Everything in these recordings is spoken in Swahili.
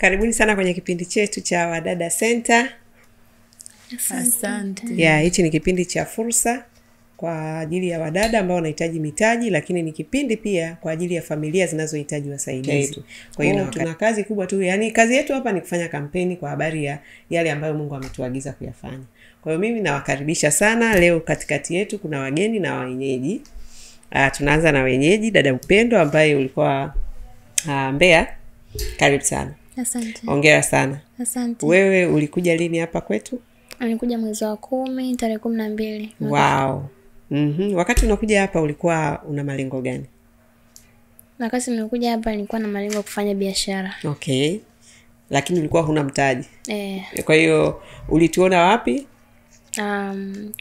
Karibuni sana kwenye kipindi chetu cha Wadada Center. Asante. Hichi ni kipindi cha fursa kwa ajili ya wadada ambao wanahitaji mitaji, lakini ni kipindi pia kwa ajili ya familia zinazohitaji wasaidizi. Kwa hiyo tuna kazi kubwa tu, yani kazi yetu hapa ni kufanya kampeni kwa habari ya yale ambayo Mungu ametuagiza kuyafanya. Kwa hiyo mimi nawakaribisha sana. Leo katikati yetu kuna wageni na wenyeji. Tunaanza na wenyeji, dada Upendo ambaye ulikuwa Mbeya. Karibu sana. Asante. Hongera sana. Asante. Wewe ulikuja lini hapa kwetu? Nilikuja mwezi wa 10 tarehe 12. Wow. Wakati unakuja hapa ulikuwa una malengo gani? Wakati nilikuja hapa nilikuwa na malengo ya kufanya biashara. Okay. Lakini ulikuwa huna mtaji. Kwa hiyo ulituona wapi?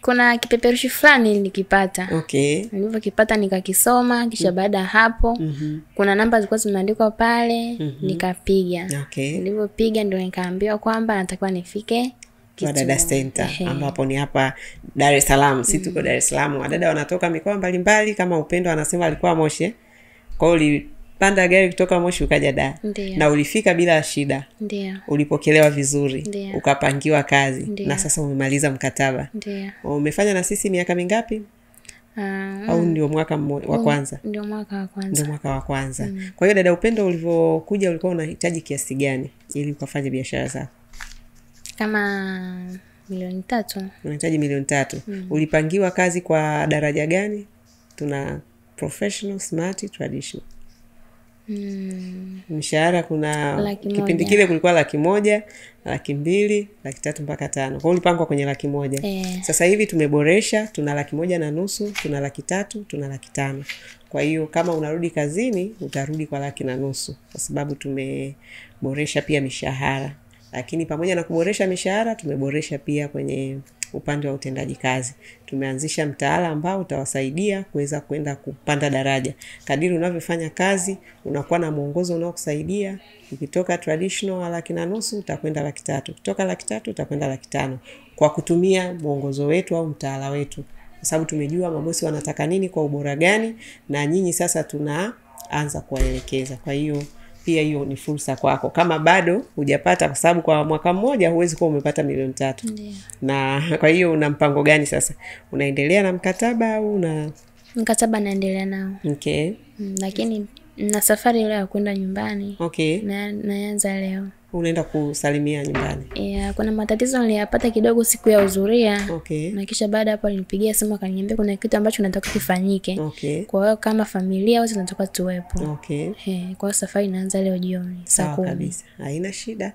Kuna kipeperushi fulani nilikipata. Okay. Nilipokipata nikakisoma, kisha baada hapo kuna namba zilikuwa zimeandikwa pale, nikapiga. Okay. Nilipopiga ndio nikaambiwa kwamba natakiwa nifike Wadada Center ambapo ni hapa Dar es Salaam. Sisi tuko Dar es Salaam. Wadada wanatoka mikoa mbalimbali, kama Upendo anasema alikuwa Moshi. Kwa hiyo ulipanda gari kutoka Moshi ukaja Dar. Na ulifika bila shida. Ndio. Ulipokelewa vizuri. Ndiyo. Ukapangiwa kazi. Ndiyo. Na sasa umemaliza mkataba. Ndio. Umefanya na sisi miaka mingapi? Au ndio mwaka wa kwanza? Ndio mwaka wa kwanza. Ndio mwaka wa kwanza. Kwa hiyo dada Upendo, ulivyokuja ulikuwa unahitaji kiasi gani ili ukafanye biashara zako? Kama 3 milioni. Unahitaji 3 milioni. Ulipangiwa kazi kwa daraja gani? Tuna professional, smart, traditional. Mshahara kuna kipindi kile kulikuwa 100,000, 200,000, 300,000 mpaka 500. Kwa hiyo ulipangwa kwenye 100,000. Sasa hivi tumeboresha, tuna 150,000, tuna 300,000, tuna 500,000. Kwa hiyo kama unarudi kazini utarudi kwa 150,000 kwa sababu tumeboresha pia mishahara. Lakini pamoja na kuboresha mishahara tumeboresha pia kwenye upande wa utendaji kazi. Tumeanzisha mtaala ambao utawasaidia kuweza kwenda kupanda daraja. Kadiri unavyofanya kazi unakuwa na mwongozo unaokusaidia. Ukitoka traditional 150,000 utakwenda 300,000. Kutoka 300,000 utakwenda 500,000 kwa kutumia mwongozo wetu au mtaala wetu. Kwa sababu tumejua mabosi wanataka nini kwa ubora gani, na nyinyi sasa tunaanza kuwaelekeza. Kwa hiyo pia hiyo ni fursa kwako kama bado hujapata, kwa sababu kwa mwaka mmoja huwezi kuwa umepata 3 milioni. Na kwa hiyo una mpango gani sasa? Unaendelea na mkataba au mkataba naendelea nao? Okay. Lakini na safari leo ya kwenda nyumbani. Okay. Naanza leo. Unaenda kusalimia nyumbani? Kuna matatizo niliyapata kidogo siku ya uzuria. Okay. Na kisha baada hapo alinipigia simu akaniambia kuna kitu ambacho nataka kifanyike. Okay. Kwa hiyo kama familia wote tunataka tuwepo. Okay. Kwa hiyo safari inaanza leo jioni saa 10. Kabisa. Haina shida.